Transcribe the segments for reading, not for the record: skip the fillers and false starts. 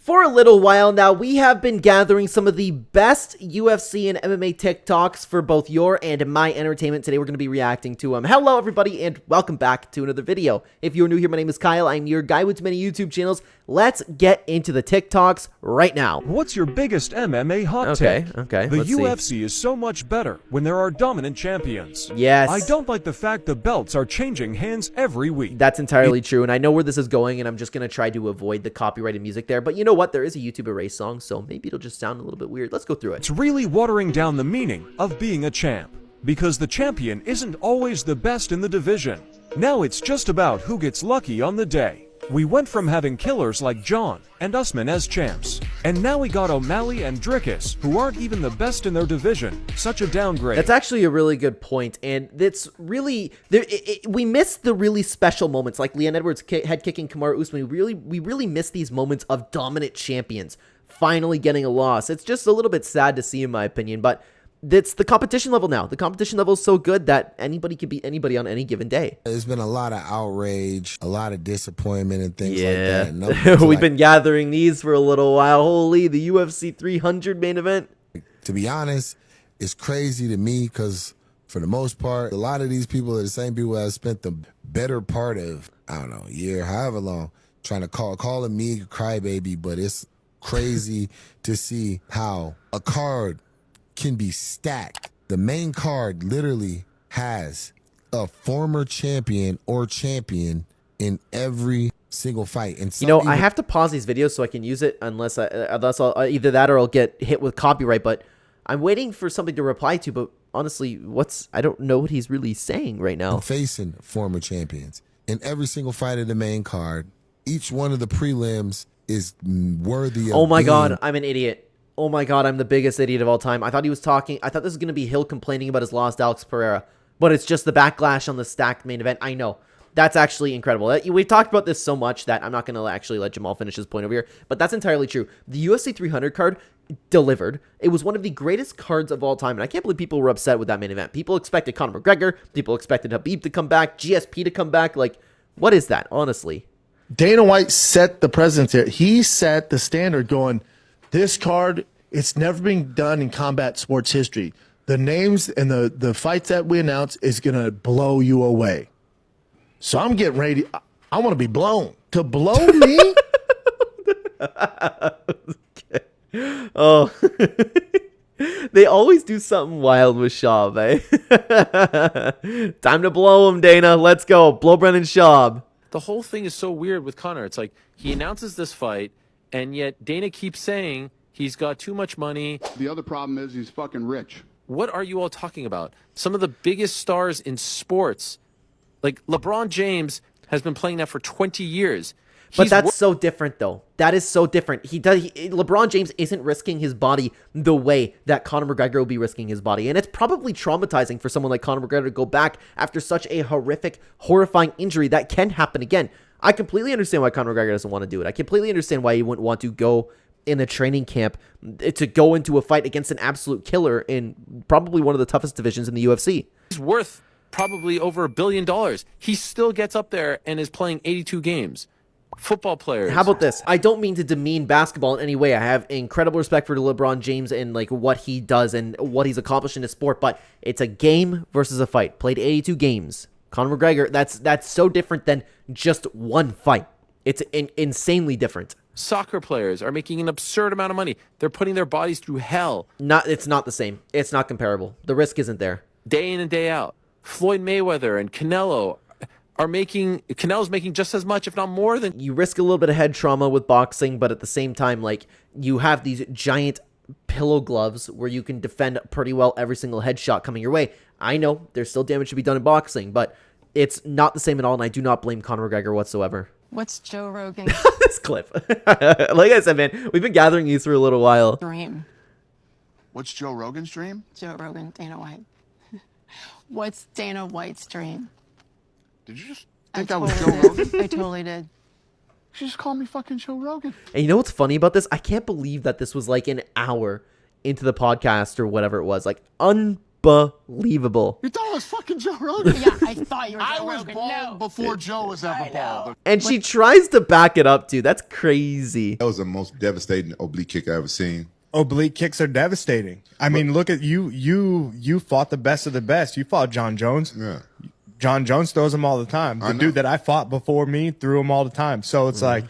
For a little while now, we have been gathering some of the best UFC and MMA TikToks for both your and my entertainment. Today, we're going to be reacting to them. Hello, everybody, and welcome back to another video. If you're new here, my name is Kyle. I'm your guy with many YouTube channels. Let's get into the TikToks right now. What's your biggest MMA hot take? Okay, The let's UFC see. is so much better when there are dominant champions. Yes. I don't like the fact the belts are changing hands every week. That's entirely true, and I know where this is going, and I'm just going to try to avoid the copyrighted music there. But you know what? There is a YouTube erase song, so maybe it'll just sound a little bit weird. Let's go through it. It's really watering down the meaning of being a champ, because the champion isn't always the best in the division. Now it's just about who gets lucky on the day. We went from having killers like John and Usman as champs, and now we got O'Malley and Dricus, who aren't even the best in their division. Such a downgrade. That's actually a really good point, and it's really we miss the really special moments, like Leon Edwards head kicking Kamaru Usman. We really miss these moments of dominant champions finally getting a loss. It's just a little bit sad to see, in my opinion, but it's the competition level now. The competition level is so good that anybody can beat anybody on any given day. There's been a lot of outrage, a lot of disappointment and things like that. And we've been gathering these for a little while. Holy, the UFC 300 main event. To be honest, it's crazy to me because for the most part, a lot of these people are the same people that have spent the better part of, I don't know, a year, however long, trying to calling me a crybaby, but it's crazy to see how a card can be stacked. The main card literally has a former champion or champion in every single fight. And you know, I have to pause these videos so I can use it unless I'll either that or I'll get hit with copyright. But I'm waiting for something to reply to. But honestly, I don't know what he's really saying right now. Facing former champions in every single fight of the main card. Each one of the prelims is worthy of Oh my God, I'm an idiot. Oh my God, I'm the biggest idiot of all time. I thought he was talking. I thought this was going to be Hill complaining about his loss to Alex Pereira, but it's just the backlash on the stacked main event. I know. That's actually incredible. We've talked about this so much that I'm not going to actually let Jamal finish his point over here, but that's entirely true. The UFC 300 card delivered. It was one of the greatest cards of all time, and I can't believe people were upset with that main event. People expected Conor McGregor. People expected Khabib to come back, GSP to come back. Like, what is that, honestly? Dana White set the precedent here. He set the standard going, this card, it's never been done in combat sports history. The names and the fights that we announce is going to blow you away. So I'm getting ready. I want to be blown. To blow me? Okay. Oh. They always do something wild with Schaub, eh? Time to blow him, Dana. Let's go. Blow Brendan Schaub. The whole thing is so weird with Conor. It's like he announces this fight, and yet Dana keeps saying he's got too much money. The other problem is he's fucking rich. What are you all talking about? Some of the biggest stars in sports, like LeBron James, has been playing that for 20 years. But that's so different, though. That is so different. LeBron James isn't risking his body the way that Conor McGregor will be risking his body. And it's probably traumatizing for someone like Conor McGregor to go back after such a horrific, horrifying injury that can happen again. I completely understand why Conor McGregor doesn't want to do it. I completely understand why he wouldn't want to go in a training camp to go into a fight against an absolute killer in probably one of the toughest divisions in the UFC. He's worth probably over $1 billion. He still gets up there and is playing 82 games. Football players. How about this? I don't mean to demean basketball in any way. I have incredible respect for LeBron James and like what he does and what he's accomplished in his sport, but it's a game versus a fight. Played 82 games. Conor McGregor, that's so different than just one fight. It's insanely different. Soccer players are making an absurd amount of money. They're putting their bodies through hell. It's not the same. It's not comparable. The risk isn't there. Day in and day out. Floyd Mayweather and Canelo's making just as much, if not more than. You risk a little bit of head trauma with boxing, but at the same time, like, you have these giant pillow gloves where you can defend pretty well every single headshot coming your way. I know there's still damage to be done in boxing, but it's not the same at all, and I do not blame Conor McGregor whatsoever. What's Joe Rogan? This clip. Like I said, man, we've been gathering these for a little while. Dream. What's Joe Rogan's dream? Joe Rogan, Dana White. What's Dana White's dream? Did you just think I was Joe Rogan? I totally did. She just called me fucking Joe Rogan. And you know what's funny about this? I can't believe that this was like an hour into the podcast or whatever it was. Like, unbelievable. You thought I was fucking Joe Rogan? Yeah, I thought you were I Joe was Rogan. bald No. before Joe was ever bald. And she tries to back it up too. That's crazy. That was the most devastating oblique kick I ever seen. Oblique kicks are devastating. I mean, look at you. You fought the best of the best. You fought John Jones. Yeah. John Jones throws them all the time. The dude that I fought before me threw them all the time. So it's like,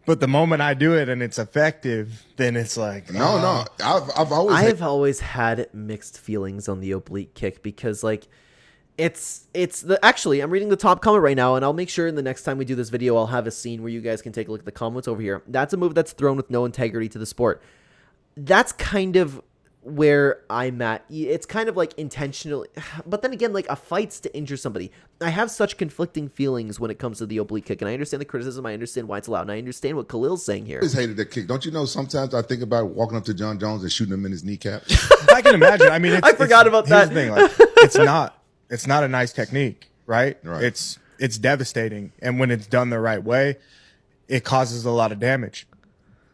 but the moment I do it and it's effective, then it's like, No. I've always. I have always had mixed feelings on the oblique kick because like it's the actually I'm reading the top comment right now, and I'll make sure in the next time we do this video I'll have a scene where you guys can take a look at the comments over here. That's a move that's thrown with no integrity to the sport. That's kind of where I'm at. It's kind of like intentionally, but then again, like a fight's to injure somebody. I have such conflicting feelings when it comes to the oblique kick, and I understand the criticism. I understand why it's allowed, and I understand what Khalil's saying here. always hated that kick. Don't you know? Sometimes I think about walking up to John Jones and shooting him in his kneecap. I can imagine. I mean, I forgot about here's that. The thing, like, it's not a nice technique, right? Right. It's devastating, and when it's done the right way, it causes a lot of damage.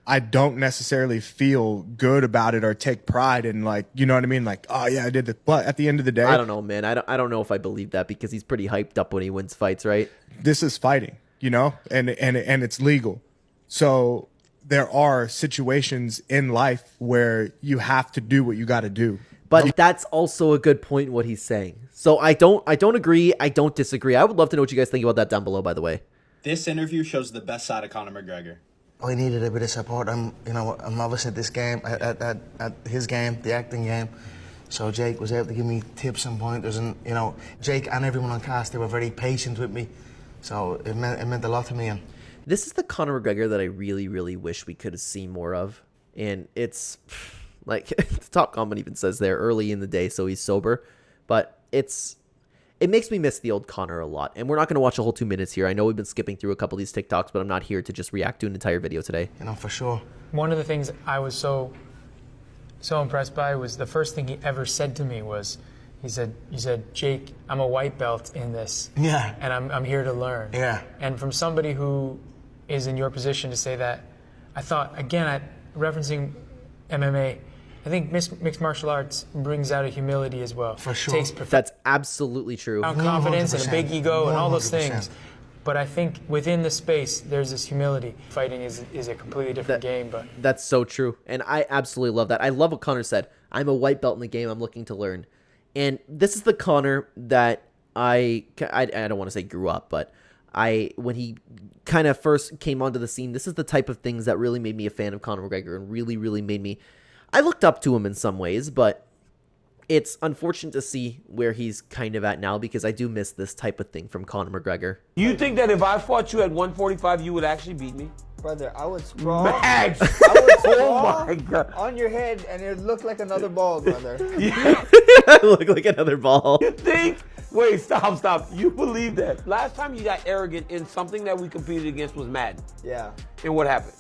I don't necessarily feel good about it or take pride in, like, you know what I mean? Like, oh yeah, I did this. But at the end of the day, I don't know, man. I don't know if I believe that because he's pretty hyped up when he wins fights, right? this is fighting, you know, and it's legal. So there are situations in life where you have to do what you got to do. But that's also a good point what he's saying. So I don't agree. I don't disagree. I would love to know what you guys think about that down below, by the way. This interview shows the best side of Conor McGregor. I needed a bit of support. I'm obviously at this game, at his game, the acting game. So Jake was able to give me tips and pointers, and Jake and everyone on cast, they were very patient with me. So it meant a lot to me. And this is the Conor McGregor that I really, really wish we could have seen more of. And it's like the top comment even says there, early in the day, so he's sober. But it makes me miss the old Conor a lot. And we're not going to watch a whole 2 minutes here. I know we've been skipping through a couple of these TikToks, but I'm not here to just react to an entire video today. for sure. One of the things I was so impressed by was the first thing he ever said to me was, he said, Jake, I'm a white belt in this. Yeah. And I'm here to learn. Yeah. And from somebody who is in your position to say that, I thought, again, referencing MMA, I think mixed martial arts brings out a humility as well. For sure. That's absolutely true. Confidence and a big ego and all those 100%. things. But I think within the space, there's this humility. Fighting is a completely different game. But that's so true. And I absolutely love that. I love what Conor said. I'm a white belt in the game. I'm looking to learn. And this is the Conor that I don't want to say grew up, but when he kind of first came onto the scene, this is the type of things that really made me a fan of Conor McGregor and really, really made me... I looked up to him in some ways, but it's unfortunate to see where he's kind of at now because I do miss this type of thing from Conor McGregor. You think that if I fought you at 145, you would actually beat me? Brother, I would sprawl. Max! I would sprawl Oh my God. on your head, and it would look like another ball, brother. Look like another ball. You think? Wait, stop. You believe that? Last time you got arrogant in something that we competed against was Madden. Yeah. And what happened?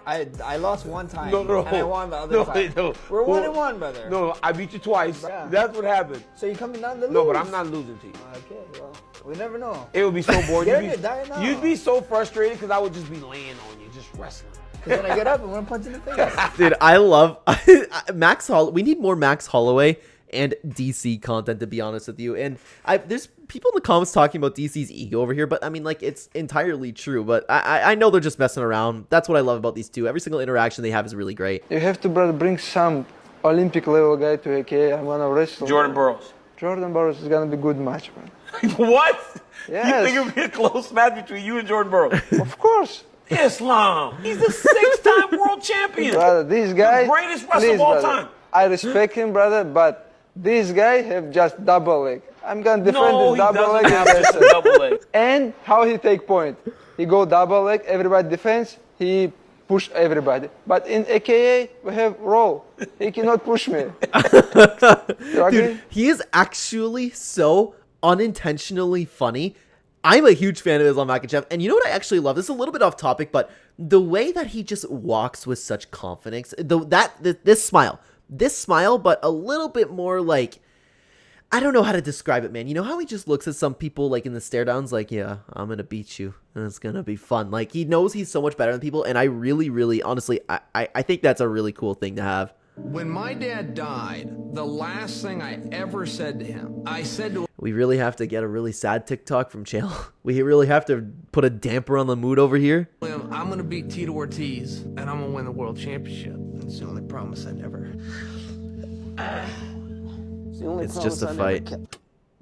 I lost one time, No. and I won the other time. No. We're 1-1, brother. No, I beat you twice. Yeah. That's what happened. So you're coming down to lose. No, but I'm not losing to you. Okay, well, we never know. It would be so boring. Get on your diet now. You'd be so frustrated because I would just be laying on you, just wrestling. Because when I get up, I'm going to punch in the face. Dude, I love Max Holloway. We need more Max Holloway and DC content, to be honest with you. And there's people in the comments talking about DC's ego over here, but I mean, like, it's entirely true. But I know they're just messing around. That's what I love about these two. Every single interaction they have is really great. You have to, brother, bring some Olympic level guy to AKA. I'm gonna wrestle. Jordan Burroughs. Jordan Burroughs is gonna be a good match, man. What? Yes. You think it would be a close match between you and Jordan Burroughs? Of course. Islam. He's the 6-time world champion. Brother, this guy. The greatest wrestler of all brother, time. I respect him, brother, but this guy have just double leg. I'm gonna defend his double leg. Double leg. And how he take point? He go double leg, everybody defends, he push everybody. But in AKA, we have roll. He cannot push me. Dude, he is actually so unintentionally funny. I'm a huge fan of Islam Makhachev, and you know what I actually love? This is a little bit off topic, but the way that he just walks with such confidence, this smile, but a little bit more like, I don't know how to describe it, man. You know how he just looks at some people like in the stare downs, like, yeah, I'm gonna beat you, and it's gonna be fun. Like, he knows he's so much better than people, and I really, really, honestly, I think that's a really cool thing to have. When my dad died, the last thing I ever said to him, I said to him, We really have to get a really sad TikTok from Chael. We really have to put a damper on the mood over here. I'm going to beat Tito Ortiz, and I'm going to win the world championship. It's the only promise I never... It's just a fight.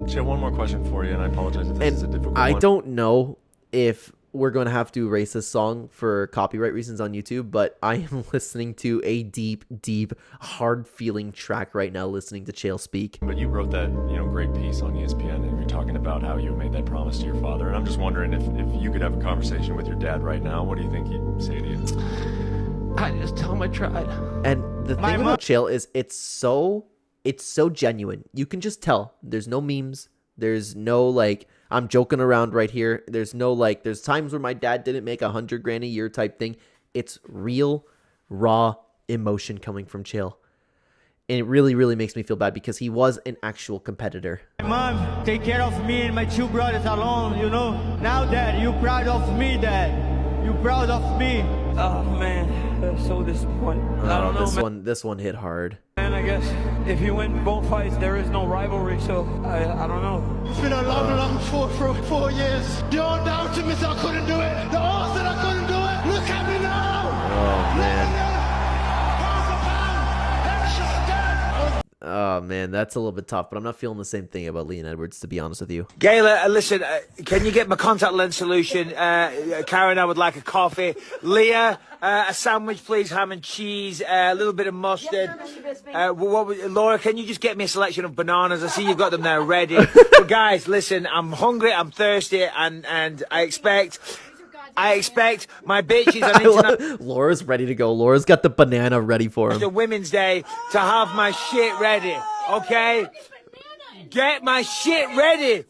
Chael, one more question for you, and I apologize if this is a difficult one. I don't know if we're going to have to erase this song for copyright reasons on YouTube, but I am listening to a deep, deep, hard-feeling track right now listening to Chael speak. But you wrote that, great piece on ESPN, and you're talking about how you made that promise to your father. And I'm just wondering if you could have a conversation with your dad right now, what do you think he'd say to you? I just tell him I tried. And the thing about Chael is it's so genuine. You can just tell. There's no memes. There's no I'm joking around right here. There's no there's times where my dad didn't make $100,000 a year type thing. It's real, raw emotion coming from Chael. And it really, really makes me feel bad because he was an actual competitor. Mom, take care of me and my two brothers alone, Now, Dad, you proud of me, Dad. You proud of me. Oh, man, I'm so disappointed. I don't know, this one hit hard. And I guess if you win both fights, there is no rivalry, so I don't know. It's been a long for 4 years. The old down to me said I couldn't do it. The old said I couldn't do it. Look at me now. Oh, man. Oh, man, that's a little bit tough, but I'm not feeling the same thing about Leon Edwards, to be honest with you. Gayla, listen, can you get my contact lens solution? Karen, I would like a coffee. Leah, a sandwich, please, ham and cheese, a little bit of mustard. Laura, can you just get me a selection of bananas? I see you've got them there ready. But guys, listen, I'm hungry, I'm thirsty, and I expect my bitches on Laura's ready to go. Laura's got the banana ready for him. The Women's Day to have my shit ready, okay? Get my shit ready.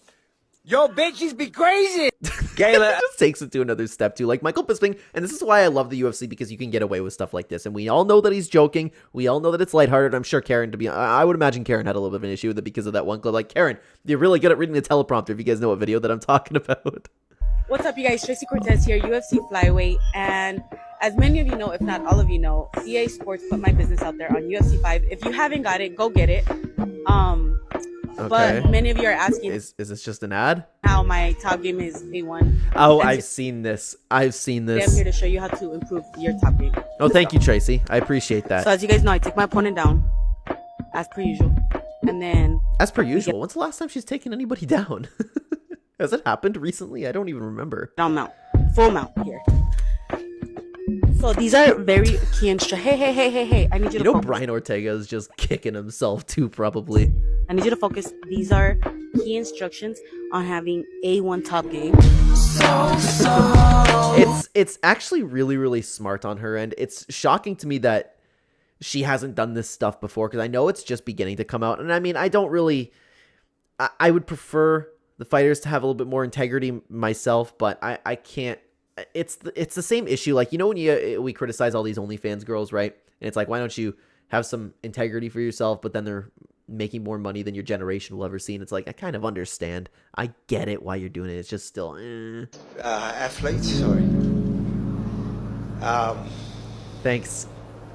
Yo, bitches be crazy. Gayla just takes it to another step too. Like Michael Bisping, and this is why I love the UFC, because you can get away with stuff like this. And we all know that he's joking. We all know that it's lighthearted. I'm sure Karen, I would imagine Karen had a little bit of an issue with it because of that one clip. Like, Karen, you're really good at reading the teleprompter if you guys know what video that I'm talking about. What's up, you guys? Tracy Cortez here, UFC Flyweight, and as many of you know, if not all of you know, EA Sports put my business out there on UFC 5. If you haven't got it, go get it. But many of you are asking, is this just an ad? How my top game is A1. Oh, I've seen this. I'm here to show you how to improve your top game. Oh, thank you, Tracy. I appreciate that. So as you guys know, I take my opponent down, as per usual, and then as per usual. When's the last time she's taken anybody down? Has it happened recently? I don't even remember. Mount. Full mount here. So these are very key instructions. Hey. I need you to focus. Brian Ortega is just kicking himself too, probably. I need you to focus. These are key instructions on having A1 top game. It's actually really, really smart on her end. It's shocking to me that she hasn't done this stuff before, because I know it's just beginning to come out. And I mean, I would prefer the fighters to have a little bit more integrity myself, but I can't. It's the same issue. Like, when we criticize all these OnlyFans girls, right? And it's like, why don't you have some integrity for yourself? But then they're making more money than your generation will ever see. And it's like, I kind of understand. I get it why you're doing it. It's just still athletes. Sorry. Thanks.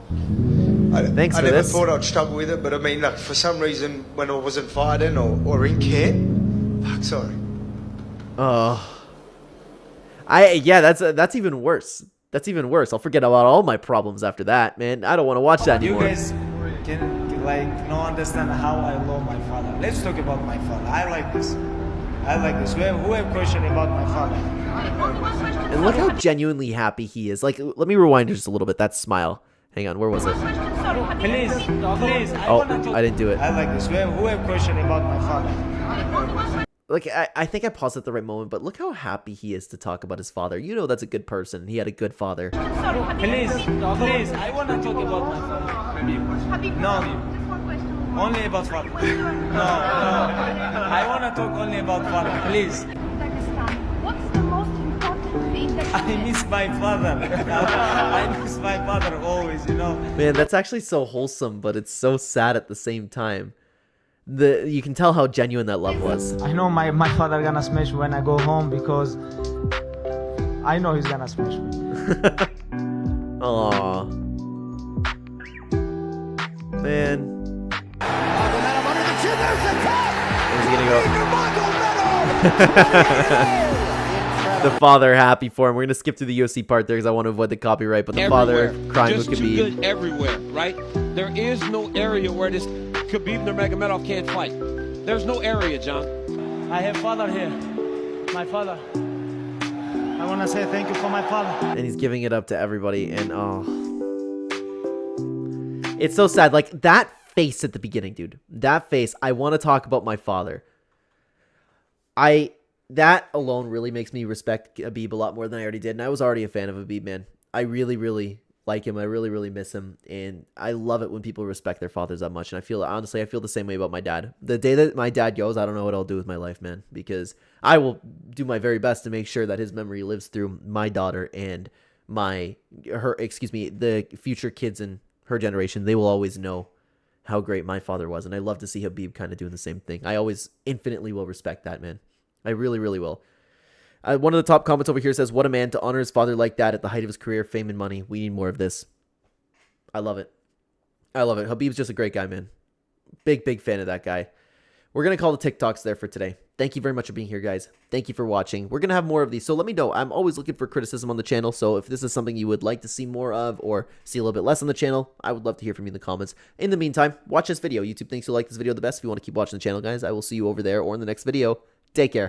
Thanks for I never this. thought I'd struggle with it, but I mean, like, for some reason, when I wasn't fighting or in camp. Fuck, sorry. That's even worse. That's even worse. I'll forget about all my problems after that, man. I don't want to watch that anymore. You guys can not understand how I love my father. Let's talk about my father. I like this. Who have question about my father? And look how genuinely happy he is. Like, let me rewind just a little bit. That smile. Hang on, where was it? Please. I didn't do it. I like this. Who have question about my father? Like, I think I paused at the right moment, but look how happy he is to talk about his father. That's a good person. He had a good father. Please, I want to talk about my father. No, only about father. No, I want to talk only about father, please. What's the most important thing that I miss my father. I miss my father always, Man, that's actually so wholesome, but it's so sad at the same time. You can tell how genuine that love was. I know my father gonna smash when I go home, because I know he's gonna smash me. Aww. man. Nurmagomedov under the chin. There's the tap. Where's he gonna Nurmagomedov. The father happy for him. We're gonna skip to the UFC part there because I want to avoid the copyright. But the father crying with Just too Khabib. good everywhere, right? There is no area where this Khabib Nurmagomedov can't fight. There's no area, John. I have father here. My father. I want to say thank you for my father. And he's giving it up to everybody. And oh, it's so sad. Like that face at the beginning, dude. That face. I want to talk about my father. That alone really makes me respect Khabib a lot more than I already did. And I was already a fan of Khabib, man. I really, really like him. I really, really miss him. And I love it when people respect their fathers that much. And I feel, honestly, I feel the same way about my dad. The day that my dad goes, I don't know what I'll do with my life, man. Because I will do my very best to make sure that his memory lives through my daughter and the future kids in her generation. They will always know how great my father was. And I love to see Khabib kind of doing the same thing. I always infinitely will respect that, man. I really, really will. One of the top comments over here says, what a man to honor his father like that at the height of his career, fame, and money. We need more of this. I love it. I love it. Khabib's just a great guy, man. Big, big fan of that guy. We're going to call the TikToks there for today. Thank you very much for being here, guys. Thank you for watching. We're going to have more of these, so let me know. I'm always looking for criticism on the channel, so if this is something you would like to see more of or see a little bit less on the channel, I would love to hear from you in the comments. In the meantime, watch this video. YouTube thinks you'll like this video the best. If you want to keep watching the channel, guys, I will see you over there or in the next video. Take care.